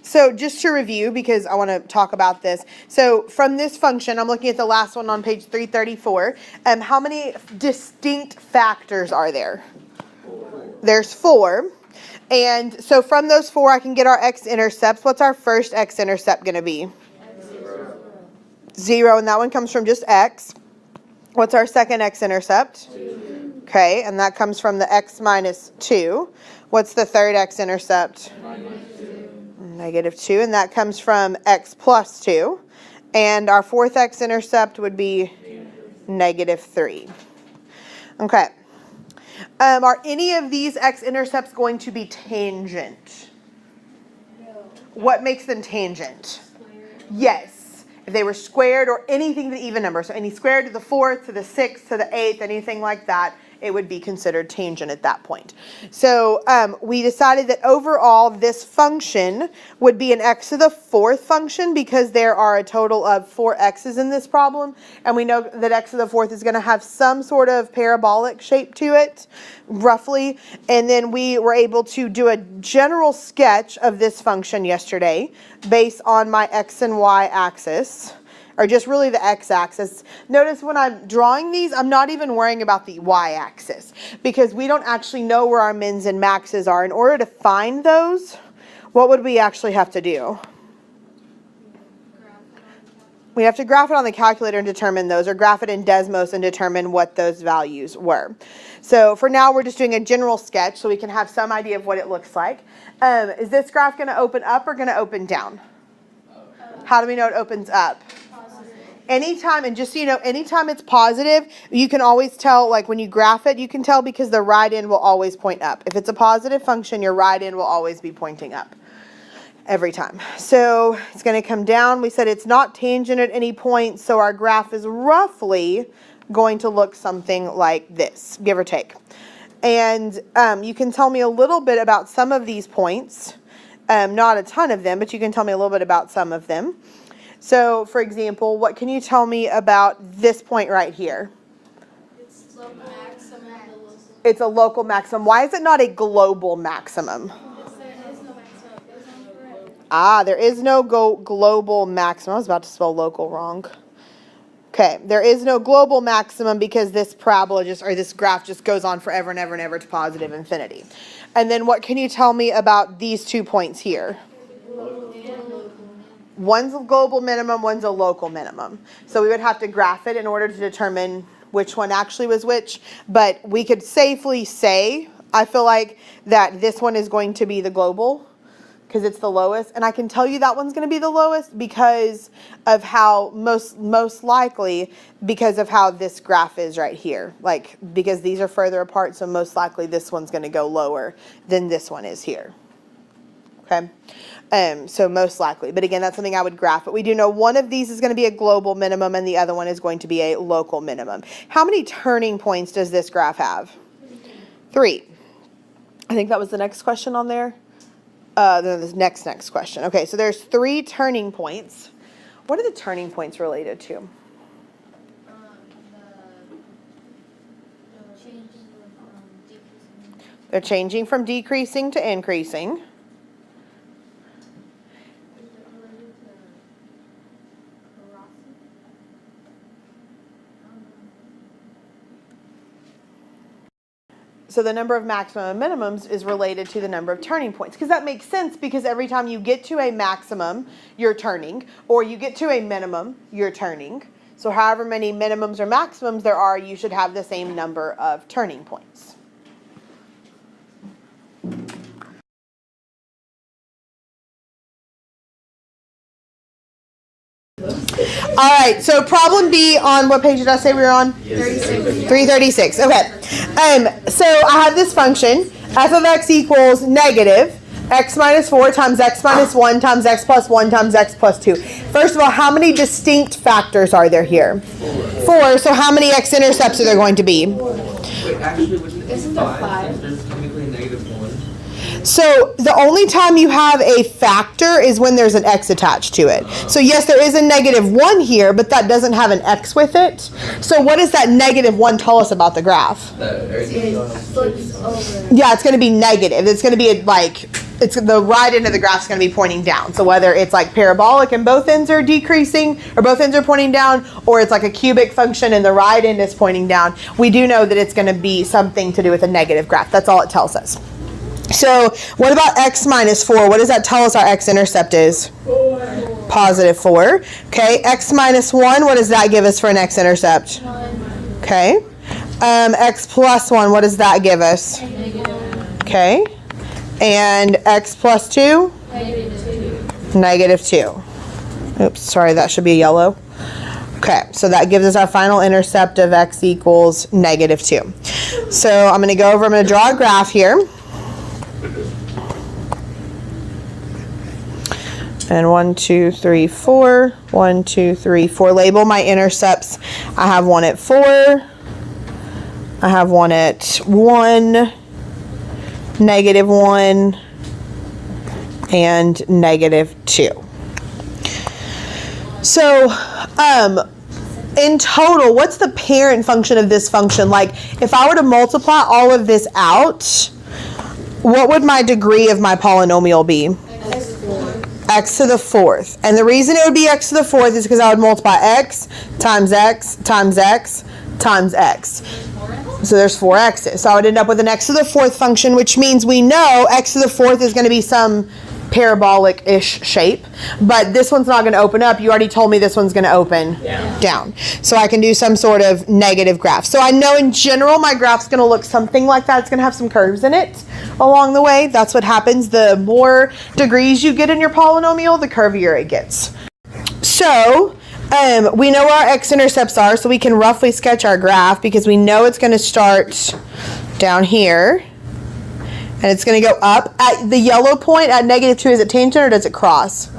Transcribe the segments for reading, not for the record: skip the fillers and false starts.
So just to review, because I want to talk about this. So from this function, I'm looking at the last one on page 334. How many distinct factors are there? 4. There's 4. And so from those 4, I can get our x-intercepts. What's our first x-intercept going to be? 0, and that one comes from just x. What's our second x-intercept? 2. Okay, and that comes from the x minus 2. What's the third x-intercept? -2, and that comes from x plus 2. And our fourth x-intercept would be -3. Okay. Are any of these x-intercepts going to be tangent? No. What makes them tangent? Yes. If they were squared or anything to the even number, so any squared to the 4th, to the 6th, to the 8th, anything like that, it would be considered tangent at that point. So we decided that overall this function would be an x to the 4th function because there are a total of 4 x's in this problem. And we know that x to the 4th is going to have some sort of parabolic shape to it, roughly. And then we were able to do a general sketch of this function yesterday based on my x and y axis, or just really the x-axis. Notice when I'm drawing these, I'm not even worrying about the y-axis because we don't actually know where our mins and maxes are. In order to find those, what would we actually have to do? We have to graph it on the calculator and determine those, or graph it in Desmos and determine what those values were. So for now, we're just doing a general sketch so we can have some idea of what it looks like. Is this graph going to open up or going to open down? How do we know it opens up? Anytime, and just so you know, anytime it's positive, you can always tell, like when you graph it, you can tell because the right end will always point up. If it's a positive function, your right end will always be pointing up every time. So it's going to come down. We said it's not tangent at any point, so our graph is roughly going to look something like this, give or take. And you can tell me a little bit about some of these points, not a ton of them, but you can tell me a little bit about some of them. So, for example, what can you tell me about this point right here? It's local maximum. It's a local maximum. Why is it not a global maximum? There is no maximum. Ah, there is no global maximum. I was about to spell local wrong. Okay, there is no global maximum because this parabola this graph just goes on forever and ever and ever to positive infinity. And then what can you tell me about these 2 points here? One's a global minimum, one's a local minimum. So we would have to graph it in order to determine which one actually was which. But we could safely say, I feel like, that this one is going to be the global because it's the lowest. And I can tell you that one's going to be the lowest because of how, most likely, because of how this graph is right here. Like, because these are further apart, so most likely this one's going to go lower than this one is here. Okay? So most likely. But again, that's something I would graph. But we do know one of these is going to be a global minimum and the other one is going to be a local minimum. How many turning points does this graph have? 3. I think that was the next question on there. The next question. Okay, so there's 3 turning points. What are the turning points related to? They're changing from decreasing to increasing. So the number of maximum and minimums is related to the number of turning points. Because that makes sense because every time you get to a maximum, you're turning. Or you get to a minimum, you're turning. So however many minimums or maximums there are, you should have the same number of turning points. All right, so problem B on what page did I say we were on? 336. Okay. So I have this function, f of x equals negative x minus 4 times x minus 1 times x plus 1 times x plus 2. First of all, how many distinct factors are there here? 4. So how many x-intercepts are there going to be? Wait, actually, isn't there 5? There's technically negative 1. So the only time you have a factor is when there's an x attached to it. So yes, there is a negative 1 here, but that doesn't have an x with it. So what does that negative 1 tell us about the graph? It flips over. Yeah, it's going to be negative. It's going to be like it's the right end of the graph is going to be pointing down. So whether it's like parabolic and both ends are decreasing or both ends are pointing down, or it's like a cubic function and the right end is pointing down, we do know that it's going to be something to do with a negative graph. That's all it tells us. So what about x minus 4? What does that tell us our x-intercept is? 4. Positive 4. Okay, x minus 1, what does that give us for an x-intercept? 1. Okay. X plus 1, what does that give us? -1. Okay. And x plus 2? -2. Negative 2. Oops, sorry, that should be yellow. Okay, so that gives us our final intercept of x equals negative 2. So I'm going to go over, I'm going to draw a graph here. And 1, 2, 3, 4. 1, 2, 3, 4. Label my intercepts. I have one at 4. I have one at 1, negative 1, and negative 2. So, in total, what's the parent function of this function? Like, if I were to multiply all of this out, what would my degree of my polynomial be? X to the 4th. And the reason it would be x to the 4th is because I would multiply x times x times x times x. So there's 4 x's. So I would end up with an x to the 4th function, which means we know x to the 4th is going to be some parabolic-ish shape. But this one's not going to open up. You already told me this one's going to open down. So I can do some sort of negative graph. So I know in general my graph's going to look something like that. It's going to have some curves in it along the way. That's what happens. The more degrees you get in your polynomial, the curvier it gets. So we know our x-intercepts are, so we can roughly sketch our graph because we know it's going to start down here. And it's going to go up. At the yellow point at negative 2, is it tangent or does it cross?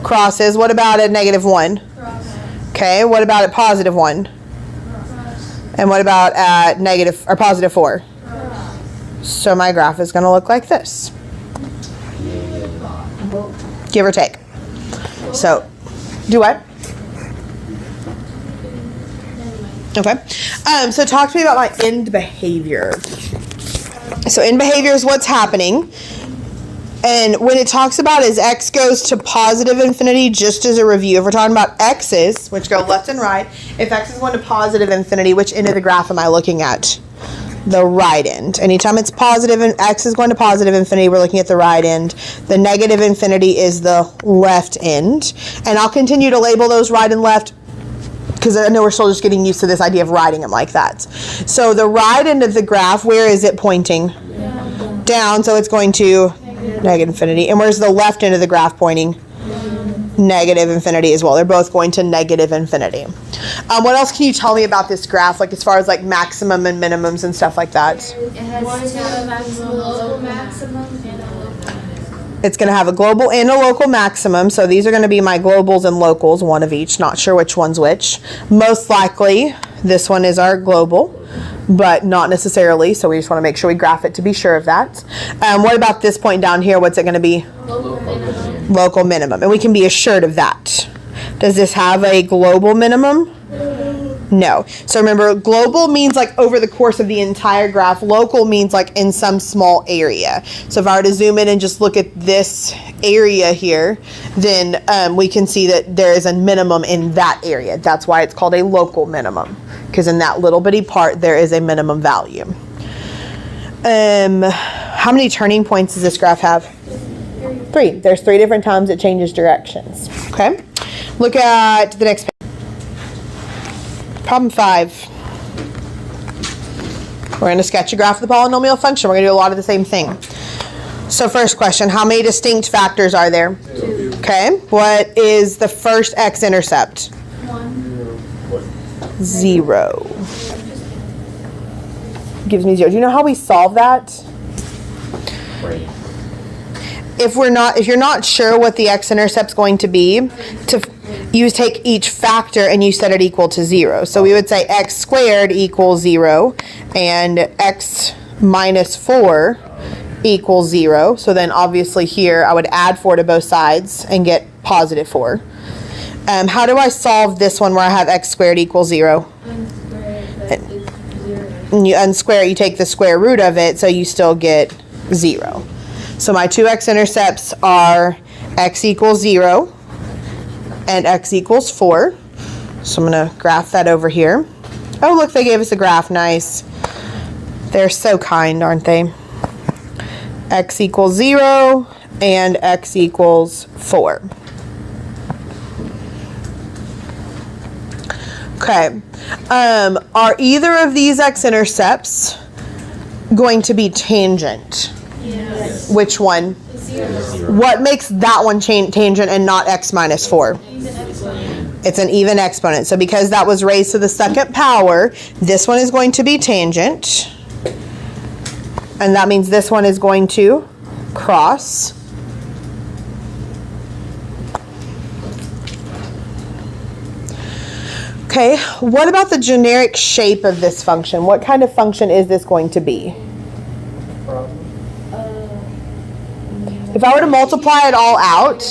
Crosses. What about at negative 1? Cross. Okay, what about at positive 1? Cross. And what about at negative or positive 4? Cross. So my graph is going to look like this. Give or take. So, do what? Okay. So talk to me about my end behavior. So end behavior is what's happening. And when it talks about as x goes to positive infinity, just as a review, if we're talking about x's, which go left and right, if x is going to positive infinity, which end of the graph am I looking at? The right end. Anytime it's positive and x is going to positive infinity, we're looking at the right end. The negative infinity is the left end. And I'll continue to label those right and left because I know we're still just getting used to this idea of writing them like that. So the right end of the graph, where is it pointing? Down, so it's going to negative infinity. And where's the left end of the graph pointing? Negative infinity as well. They're both going to negative infinity. What else can you tell me about this graph, like as far as like maximum and minimums and stuff like that? It has a local maximum and a local minimum. It's going to have a global and a local maximum. So these are going to be my globals and locals, one of each. Not sure which one's which. Most likely, this one is our global, but not necessarily. So we just want to make sure we graph it to be sure of that. What about this point down here? What's it going to be? Local minimum. Local minimum. And we can be assured of that. Does this have a global minimum? No. So remember, global means like over the course of the entire graph. Local means like in some small area. So if I were to zoom in and just look at this area here, then we can see that there is a minimum in that area. That's why it's called a local minimum, because in that little bitty part there is a minimum value. How many turning points does this graph have? 3. There's 3 different times it changes directions. Okay. Look at the next page. Problem 5. We're going to sketch a graph of the polynomial function. We're going to do a lot of the same thing. So first question, how many distinct factors are there? 2. Okay. What is the first x-intercept? 1. 0. Gives me 0. Do you know how we solve that? If you're not sure what the x-intercept's going to be, you take each factor and you set it equal to 0. So we would say x squared equals 0 and x minus 4 equals 0. So then obviously here I would add 4 to both sides and get positive 4. How do I solve this one where I have x squared equals 0? And you unsquare, you take the square root of it, so you still get 0. So my two x-intercepts are x equals 0 and x equals 4. So I'm going to graph that over here. Oh, look, they gave us a graph. Nice. They're so kind, aren't they? X equals 0 and x equals 4. Okay. Are either of these x-intercepts going to be tangent? Yes. Which one? 0. What makes that one tangent and not x minus 4? Even exponent. It's an even exponent. So because that was raised to the second power, this one is going to be tangent. And that means this one is going to cross. Okay, what about the generic shape of this function? What kind of function is this going to be? If I were to multiply it all out,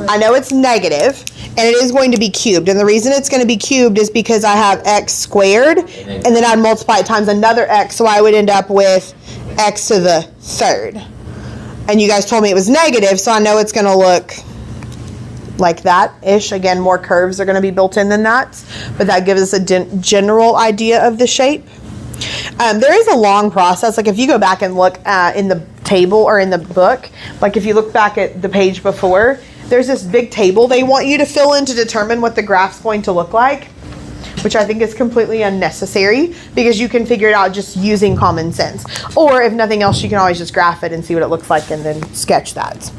I know it's negative, and it is going to be cubed. And the reason it's going to be cubed is because I have x squared, and then I'd multiply it times another x, so I would end up with x to the third. And you guys told me it was negative, so I know it's going to look like that-ish. Again, more curves are going to be built in than that, but that gives us a general idea of the shape. There is a long process. Like if you go back and look in the table or in the book, like if you look back at the page before, there's this big table they want you to fill in to determine what the graph's going to look like, which I think is completely unnecessary because you can figure it out just using common sense. Or if nothing else, you can always just graph it and see what it looks like and then sketch that.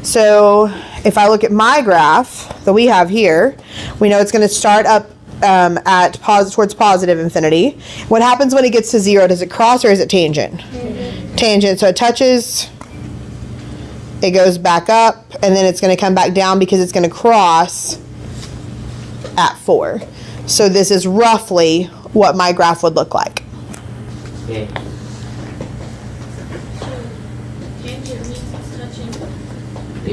So if I look at my graph that we have here, we know it's going to start up towards positive infinity. What happens when it gets to 0? Does it cross or is it tangent? Tangent. So it touches, it goes back up, and then it's going to come back down because it's going to cross at 4. So this is roughly what my graph would look like. Okay.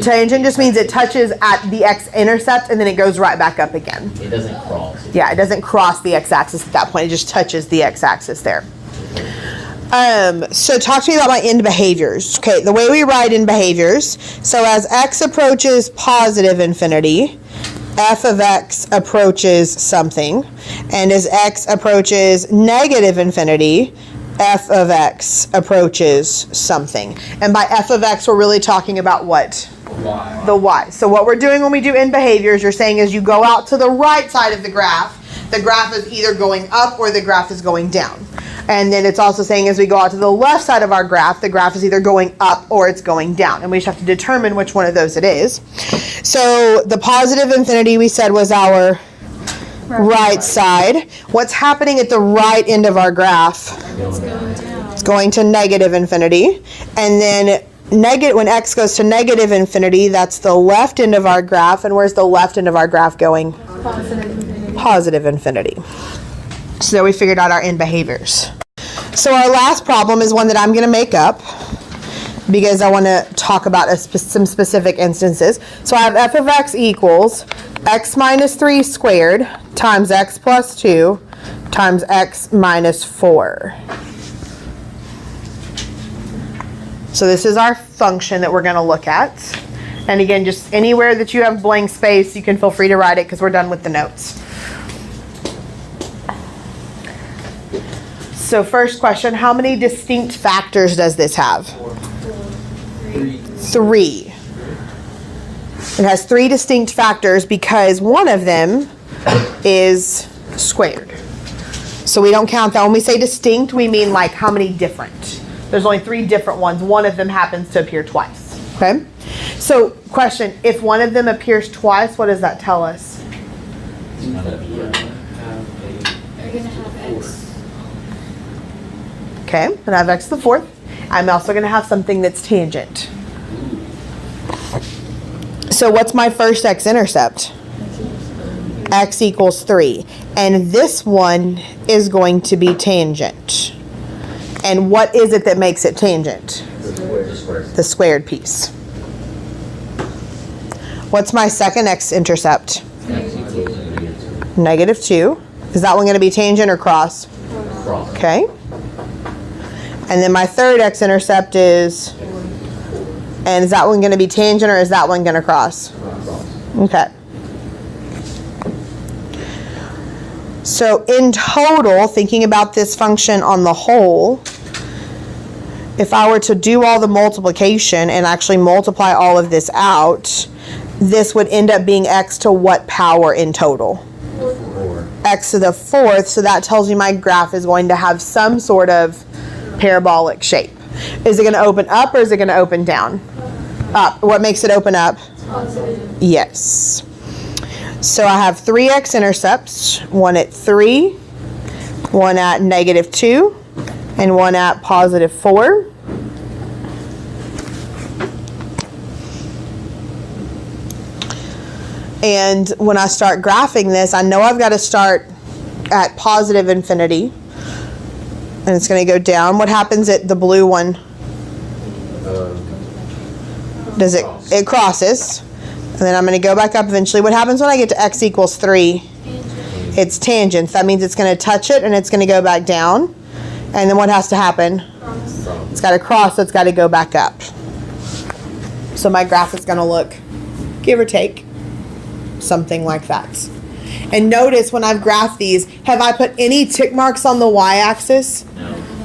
Tangent just means it touches at the x-intercept and then it goes right back up again. It doesn't cross. Yeah, it doesn't cross the x-axis at that point. It just touches the x-axis there. So talk to me about my end behaviors. Okay, the way we write in behaviors. So as x approaches positive infinity, f of x approaches something. And as x approaches negative infinity, f of x approaches something. And by f of x, we're really talking about what? Y. The y. So what we're doing when we do end behaviors, you're saying is you go out to the right side of the graph is either going up or the graph is going down. And then it's also saying as we go out to the left side of our graph, the graph is either going up or it's going down. And we just have to determine which one of those it is. So the positive infinity we said was our right side. What's happening at the right end of our graph? It's going down. It's going to negative infinity. And then when x goes to negative infinity, that's the left end of our graph. And where's the left end of our graph going? Positive infinity. Positive infinity. So there we figured out our end behaviors. So our last problem is one that I'm going to make up because I want to talk about some specific instances. So I have f of x equals x minus 3 squared times x plus 2 times x minus 4. So this is our function that we're going to look at. And again, just anywhere that you have blank space, you can feel free to write it because we're done with the notes. So first question, how many distinct factors does this have? 3. It has 3 distinct factors because one of them is squared. So we don't count that. When we say distinct, we mean like how many different. There's only 3 different ones. One of them happens to appear twice. Okay? So question, if one of them appears twice, what does that tell us? You're going to have x. Okay, and I have x to the 4th. I'm also going to have something that's tangent. So what's my first x-intercept? X equals 3. And this one is going to be tangent. And what is it that makes it tangent? The squared piece. What's my second x-intercept? Negative 2. Is that one going to be tangent or cross? Cross. Okay. And then my third x-intercept is And is that one going to be tangent or is that one going to cross? Okay. So in total, thinking about this function on the whole, if I were to do all the multiplication and actually multiply all of this out, this would end up being x to what power in total? 4. X to the 4th, so that tells me my graph is going to have some sort of parabolic shape. Is it going to open up or is it going to open down? Up. What makes it open up? Yes. So I have 3 X-intercepts, one at 3, one at -2, and one at +4. And when I start graphing this, I know I've got to start at +infinity. And it's going to go down. What happens at the blue one? Does it crosses. And then I'm going to go back up eventually. What happens when I get to x equals 3? It's tangent. That means it's going to touch it and it's going to go back down. And then what has to happen? It's got to cross, so it's got to go back up. So my graph is going to look, give or take, something like that. And notice when I've graphed these, have I put any tick marks on the y-axis?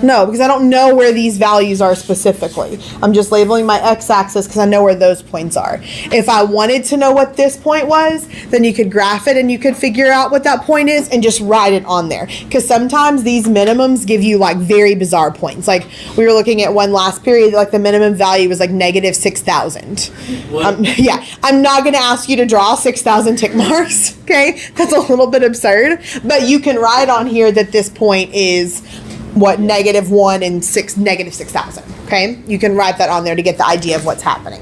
No, because I don't know where these values are specifically. I'm just labeling my x-axis because I know where those points are. If I wanted to know what this point was, then you could graph it and you could figure out what that point is and just write it on there. Because sometimes these minimums give you like very bizarre points. Like we were looking at one last period, like the minimum value was like -6,000. Yeah, I'm not going to ask you to draw 6,000 tick marks, okay? That's a little bit absurd. But you can write on here that this point is what, -1 and -6,000, okay? You can write that on there to get the idea of what's happening.